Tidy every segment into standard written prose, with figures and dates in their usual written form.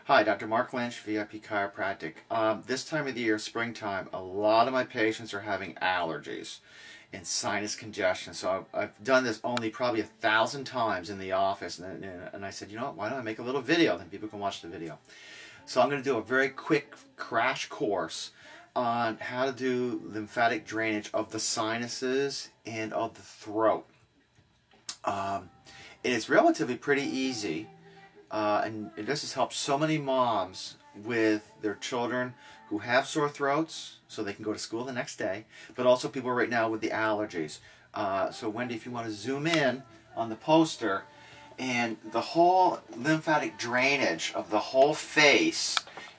Hi, Dr. Mark Lynch, VIP Chiropractic. This time of the year, springtime, a lot of my patients are having allergies and sinus congestion. So I've done this only probably 1,000 times in the office, and I said, you know what, why don't I make a little video, then people can watch the video. So I'm going to do a very quick crash course on how to do lymphatic drainage of the sinuses and of the throat. It is relatively pretty easy. And this has helped so many moms with their children who have sore throats so they can go to school the next day, but also people right now with the allergies. So Wendy, if you want to zoom in on the poster, and the whole lymphatic drainage of the whole face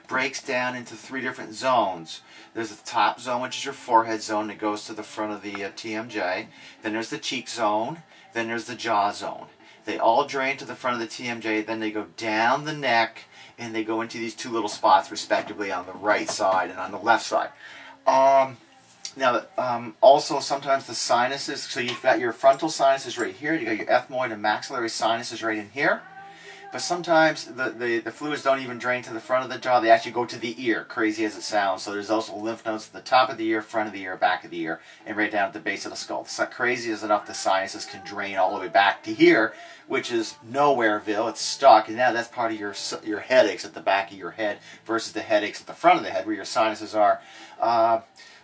breaks down into 3 different zones. There's the top zone, which is your forehead zone that goes to the front of the TMJ. Then there's the cheek zone. Then there's the jaw zone. They all drain to the front of the TMJ, then they go down the neck, and they go into these 2 little spots, respectively, on the right side and on the left side. Also, sometimes the sinuses, so you've got your frontal sinuses right here, you've got your ethmoid and maxillary sinuses right in here. But sometimes the fluids don't even drain to the front of the jaw, they actually go to the ear, crazy as it sounds. So there's also lymph nodes at the top of the ear, front of the ear, back of the ear, and right down at the base of the skull. It's not crazy as enough the sinuses can drain all the way back to here, which is nowhereville, it's stuck, and now that's part of your headaches at the back of your head versus the headaches at the front of the head where your sinuses are.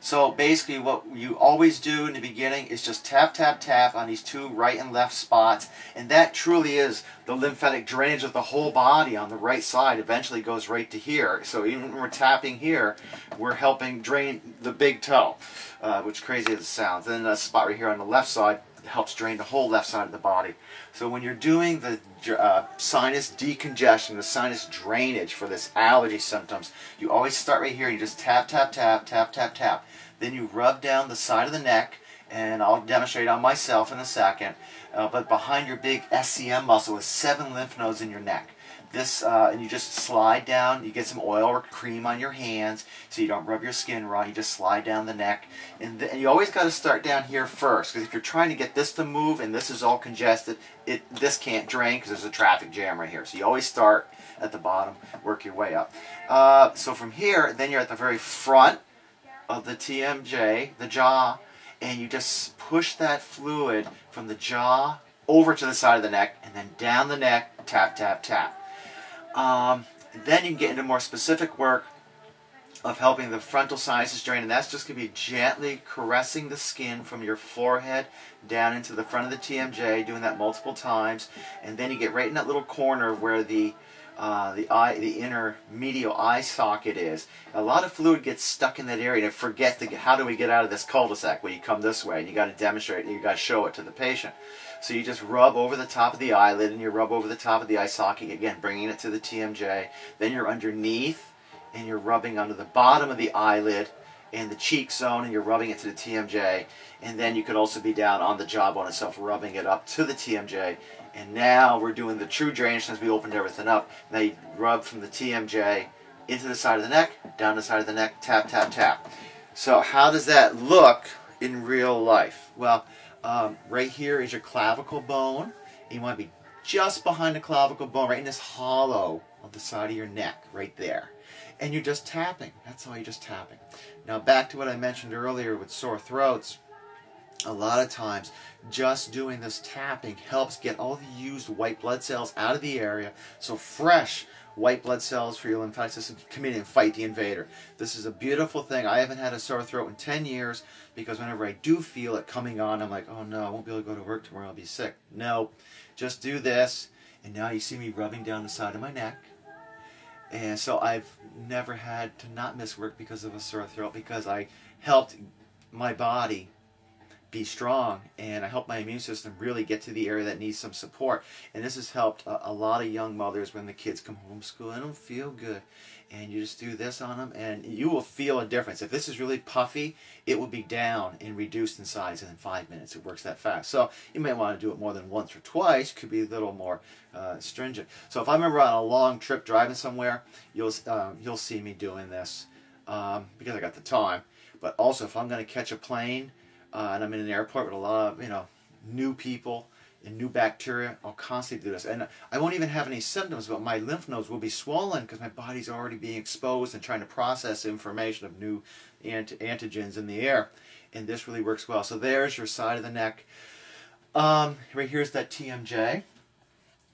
So basically what you always do in the beginning is just tap, tap, tap on these 2 right and left spots, and that truly is the lymphatic drainage of the whole body on the right side. Eventually goes right to here. So even when we're tapping here, we're helping drain the big toe, which crazy as it sounds. And then a spot right here on the left side helps drain the whole left side of the body. So when you're doing the sinus decongestion, the sinus drainage for this allergy symptoms, you always start right here. You just tap, tap, tap, tap, tap, tap. Then you rub down the side of the neck, and I'll demonstrate on myself in a second. But behind your big SCM muscle is 7 lymph nodes in your neck. And you just slide down, you get some oil or cream on your hands so you don't rub your skin raw, you just slide down the neck. And you always got to start down here first, because if you're trying to get this to move and this is all congested, this can't drain because there's a traffic jam right here. So you always start at the bottom, work your way up. So from here, then you're at the very front of the TMJ, the jaw, and you just push that fluid from the jaw over to the side of the neck and then down the neck, tap, tap, tap. Then you can get into more specific work of helping the frontal sinuses drain, and that's just going to be gently caressing the skin from your forehead down into the front of the TMJ, doing that multiple times, and then you get right in that little corner where the inner medial eye socket is. A lot of fluid gets stuck in that area, and forget how do we get out of this cul-de-sac? Well, you come this way, and you got to demonstrate, and you got to show it to the patient. So you just rub over the top of the eyelid, and you rub over the top of the eye socket, again, bringing it to the TMJ. Then you're underneath, and you're rubbing under the bottom of the eyelid and the cheek zone, and you're rubbing it to the TMJ. And then you could also be down on the jawbone itself, rubbing it up to the TMJ. And now we're doing the true drainage since we opened everything up. Now you rub from the TMJ into the side of the neck, down the side of the neck, tap, tap, tap. So how does that look in real life? Well, right here is your clavicle bone. And you want to be just behind the clavicle bone, right in this hollow of the side of your neck, right there. And you're just tapping. That's all, you're just tapping. Now back to what I mentioned earlier with sore throats. A lot of times, just doing this tapping helps get all the used white blood cells out of the area, so fresh white blood cells for your lymphatic system can come in and fight the invader. This is a beautiful thing. I haven't had a sore throat in 10 years because whenever I do feel it coming on, I'm like, oh no, I won't be able to go to work tomorrow, I'll be sick. No, just do this, and now you see me rubbing down the side of my neck. And so I've never had to not miss work because of a sore throat, because I helped my body be strong, and I help my immune system really get to the area that needs some support. And this has helped a lot of young mothers when the kids come home from school and don't feel good. And you just do this on them, and you will feel a difference. If this is really puffy, it will be down and reduced in size in 5 minutes. It works that fast. So you might want to do it more than once or twice. Could be a little more stringent. So if I'm ever on a long trip driving somewhere, you'll see me doing this because I got the time. But also, if I'm going to catch a plane and I'm in an airport with a lot of new people, and new bacteria. I'll constantly do this. And I won't even have any symptoms, but my lymph nodes will be swollen because my body's already being exposed and trying to process information of new antigens in the air. And this really works well. So there's your side of the neck. Right here's that TMJ.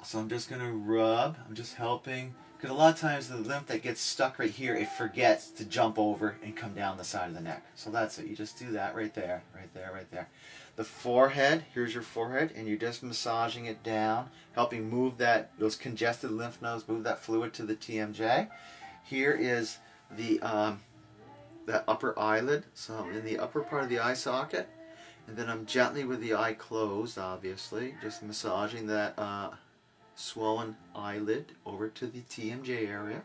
So I'm just going to rub. I'm just helping. Because a lot of times the lymph that gets stuck right here, it forgets to jump over and come down the side of the neck. So that's it. You just do that right there, right there, right there. The forehead, here's your forehead, and you're just massaging it down, helping move those congested lymph nodes, move that fluid to the TMJ. Here is the that upper eyelid, so I'm in the upper part of the eye socket, and then I'm gently with the eye closed, obviously, just massaging that swollen eyelid over to the TMJ area.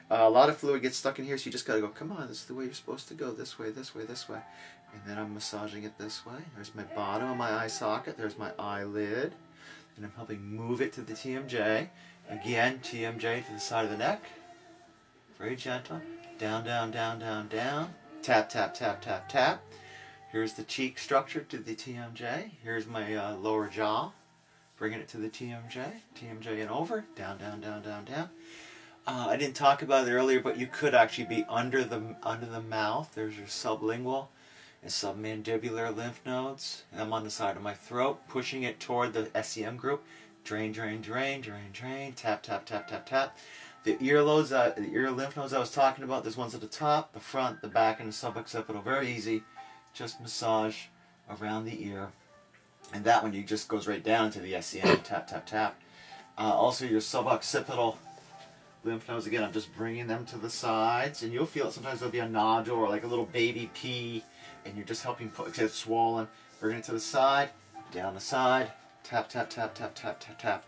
A lot of fluid gets stuck in here, so you just got to go, come on, this is the way you're supposed to go, this way, this way, this way. And then I'm massaging it this way. There's my bottom of my eye socket, there's my eyelid, and I'm helping move it to the TMJ. Again, TMJ to the side of the neck. Very gentle. Down, down, down, down, down. Tap, tap, tap, tap, tap. Here's the cheek structure to the TMJ. Here's my lower jaw. Bringing it to the TMJ. TMJ and over. Down, down, down, down, down. I didn't talk about it earlier, but you could actually be under the mouth. There's your sublingual and submandibular lymph nodes. And I'm on the side of my throat, pushing it toward the SEM group. Drain, drain, drain, drain, drain. Tap, tap, tap, tap, tap. The ear lymph nodes I was talking about, there's ones at the top, the front, the back, and the suboccipital. Very easy. Just massage around the ear. And that one, you just goes right down into the SEM. Tap, tap, tap. Also, your suboccipital lymph nodes, again, I'm just bringing them to the sides. And you'll feel it. Sometimes there'll be a nodule or like a little baby pea. And you're just helping put it's swollen. Bring it to the side, down the side. Tap, tap, tap, tap, tap, tap, tap.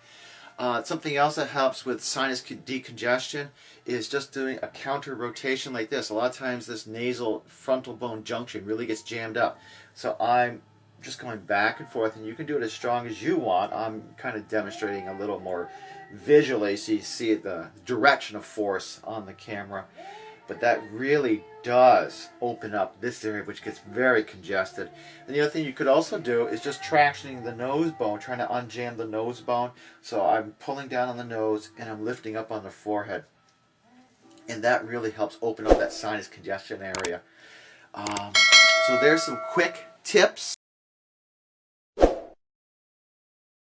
Something else that helps with sinus decongestion is just doing a counter rotation like this. A lot of times this nasal frontal bone junction really gets jammed up. So I'm just going back and forth, and you can do it as strong as you want. I'm kind of demonstrating a little more visually so you see the direction of force on the camera. But that really does open up this area, which gets very congested. And the other thing you could also do is just tractioning the nose bone, trying to unjam the nose bone. So I'm pulling down on the nose and I'm lifting up on the forehead. And that really helps open up that sinus congestion area. So there's some quick tips